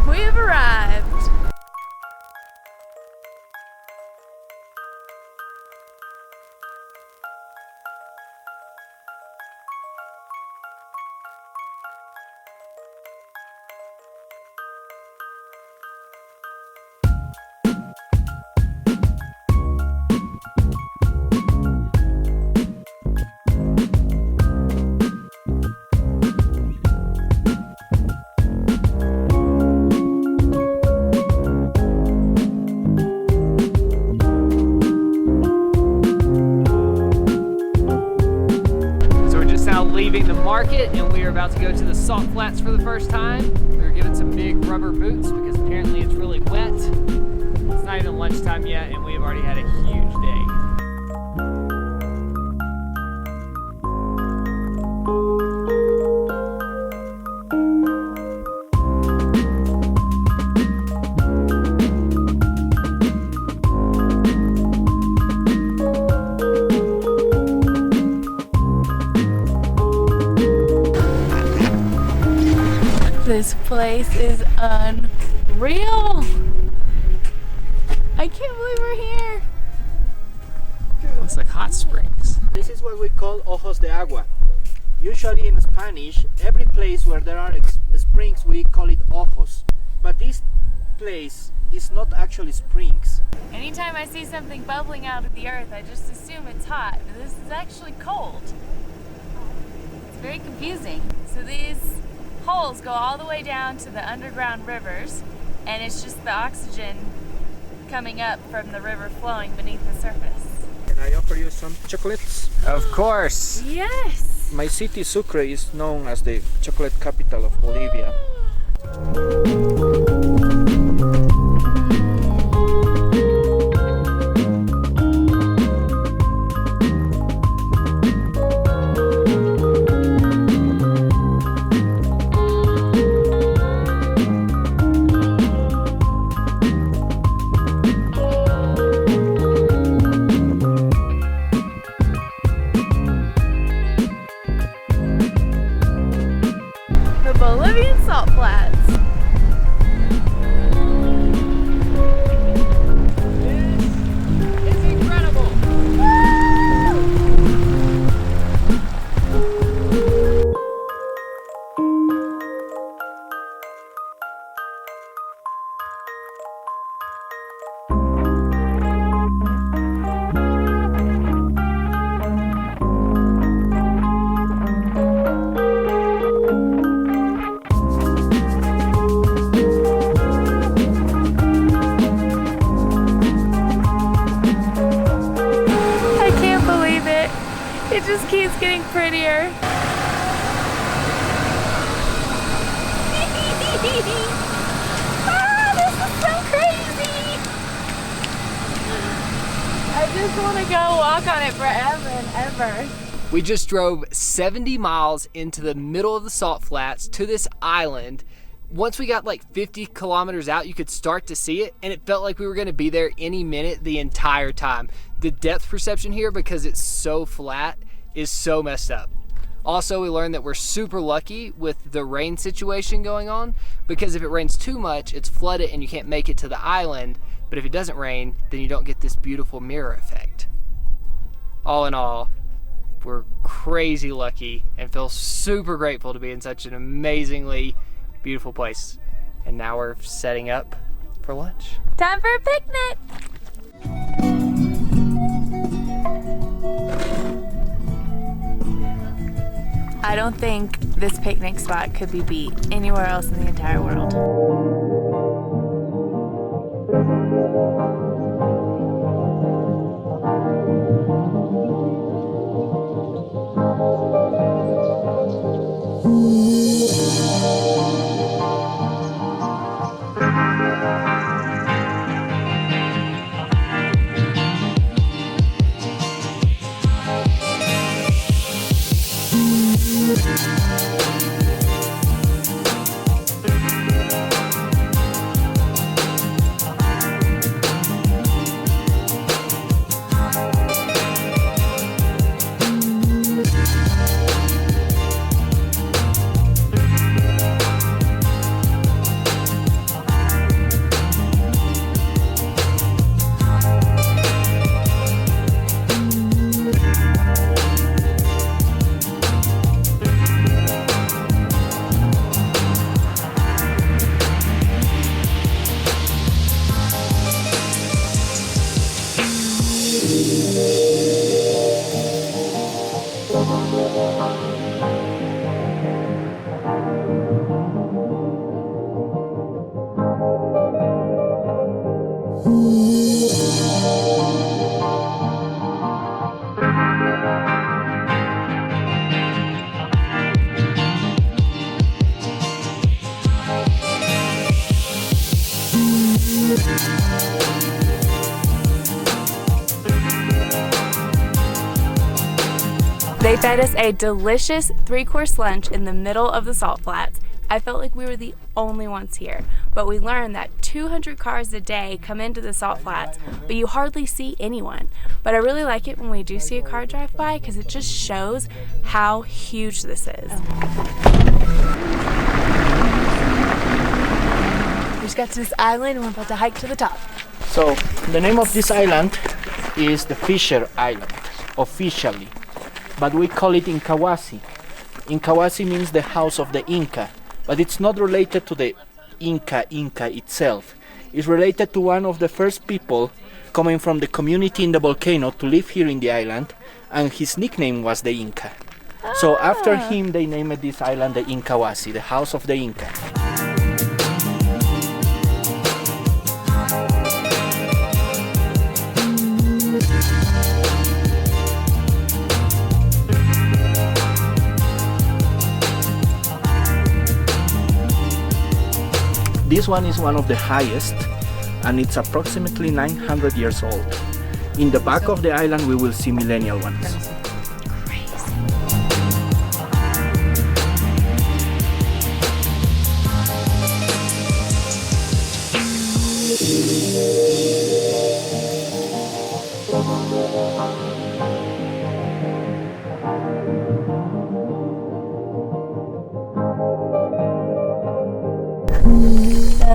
We have arrived. Leaving the market, and we are about to go to the Salt Flats for the first time. We were given some big rubber boots because apparently it's really wet. It's not even lunchtime yet, and we have already had a huge day. This place is unreal. I can't believe we're here. Looks like hot springs. This is what we call ojos de agua. Usually in Spanish, every place where there are springs, we call it ojos. But this place is not actually springs. Anytime I see something bubbling out of the earth, I just assume it's hot, but this is actually cold. It's very confusing. So these holes go all the way down to the underground rivers, and it's just the oxygen coming up from the river flowing beneath the surface. Can I offer you some chocolates? Of course. Yes! My city, Sucre, is known as the chocolate capital of Bolivia. The Bolivian Salt Flats. This is incredible. It just keeps getting prettier. Ah, this is so crazy! I just want to go walk on it forever and ever. We just drove 70 miles into the middle of the Salt Flats to this island. Once we got like 50 kilometers out, you could start to see it, and it felt like we were gonna be there any minute the entire time. The depth perception here, because it's so flat, is so messed up. Also, we learned that we're super lucky with the rain situation going on, because if it rains too much, it's flooded and you can't make it to the island. But if it doesn't rain, then you don't get this beautiful mirror effect. All in all, we're crazy lucky and feel super grateful to be in such an amazingly beautiful place. And now we're setting up for lunch. Time for a picnic! I don't think this picnic spot could be beat anywhere else in the entire world. They fed us a delicious 3-course lunch in the middle of the Salt Flats. I felt like we were the only ones here, but we learned that 200 cars a day come into the Salt Flats, but you hardly see anyone. But I really like it when we do see a car drive by because it just shows how huge this is. We just got to this island and we're about to hike to the top. So the name of this island is the Fisher Island, officially. But we call it Incahuasi. Incahuasi means the house of the Inca, but it's not related to the Inca itself. It's related to one of the first people coming from the community in the volcano to live here in the island, and his nickname was the Inca. So after him they named this island the Incahuasi, the house of the Inca. This one is one of the highest, and it's approximately 900 years old. In the back of the island we will see millennial ones.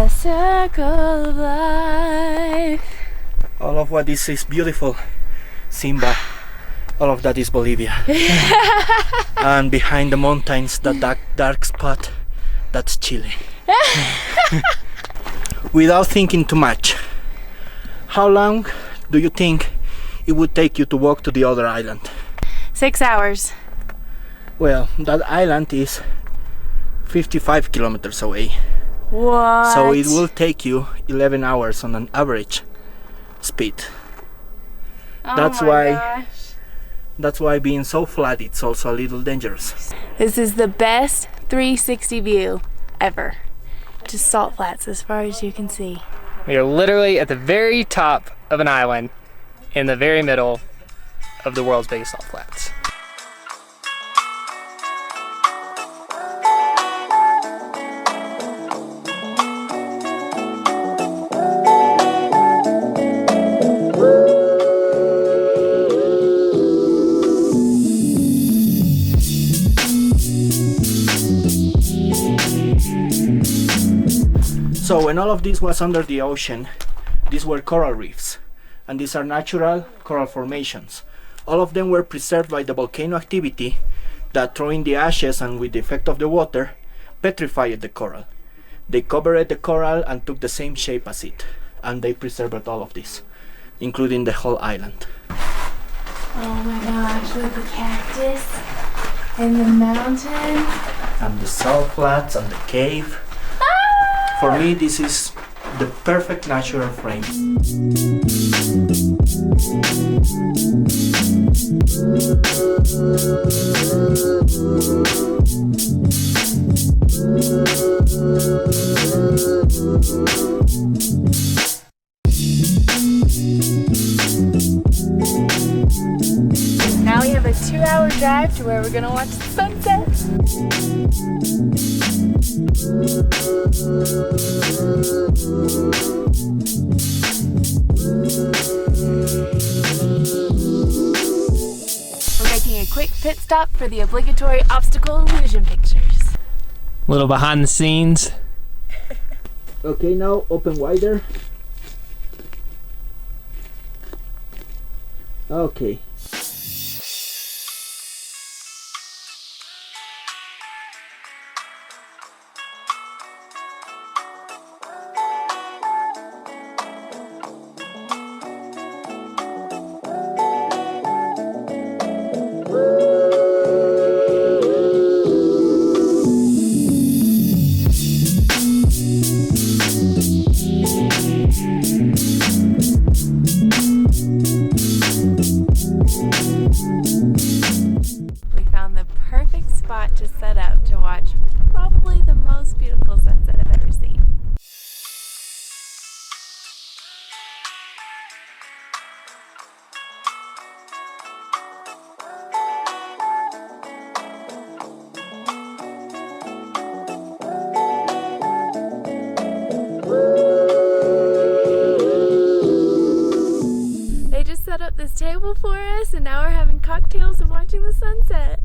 The circle of life. All of what is beautiful, Simba. All of that is Bolivia. And behind the mountains, that dark spot, that's Chile. Without thinking too much, how long do you think it would take you to walk to the other island? 6 hours. Well, that island is 55 kilometers away. What? So it will take you 11 hours on an average speed. Oh That's my why gosh. That's why being so flat, it's also a little dangerous. This is the best 360 view ever. Just salt flats as far as you can see. We are literally at the very top of an island in the very middle of the world's biggest salt flats. So when all of this was under the ocean, these were coral reefs, and these are natural coral formations. All of them were preserved by the volcano activity that, throwing the ashes and with the effect of the water, petrified the coral. They covered the coral and took the same shape as it, and they preserved all of this, including the whole island. Oh my gosh, with the cactus and the mountain. And the salt flats and the cave. For me, this is the perfect natural frame. Now we have a 2-hour drive to where we're gonna watch the sunset. We're making a quick pit stop for the obligatory obstacle illusion pictures. A little behind the scenes. Okay, now open wider. Okay. beautiful for us, and now we're having cocktails and watching the sunset.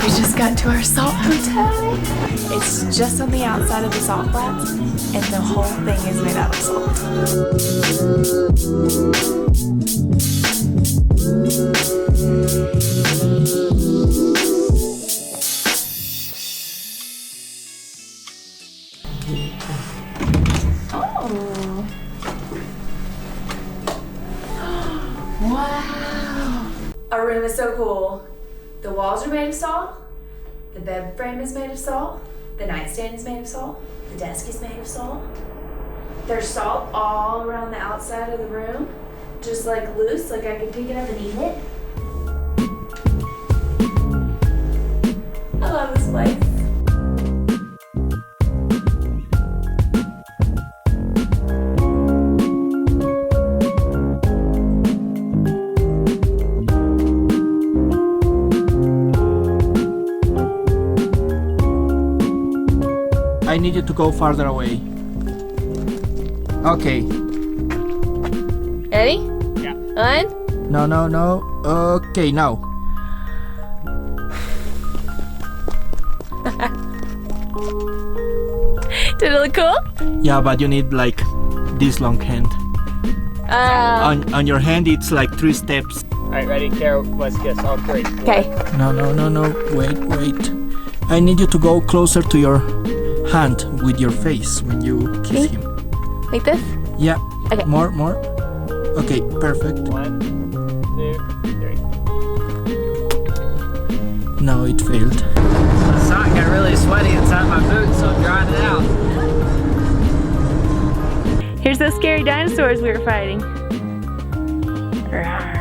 We just got to our salt hotel. It's just on the outside of the salt flats, and the whole thing is made out of salt. Oh. Wow. Our room is so cool. The walls are made of salt. The bed frame is made of salt. The nightstand is made of salt. The desk is made of salt. There's salt all around the outside of the room, just like loose, like I can pick it up and eat it. I love this place. I need you to go farther away. Okay. Ready? Yeah. One. No. Okay, now. Did it look cool? Yeah, but you need like this long hand. On your hand, it's like 3 steps. All right, ready? Carol, let's kiss all 3. Okay. No. Wait. I need you to go closer to your hand with your face when you kiss him. Like this? Yeah. Okay. More. Okay, perfect. 1, 2, 3. No, it failed. The sock got really sweaty inside my boots, so I'm drying it out. Here's those scary dinosaurs we were fighting. Rawr.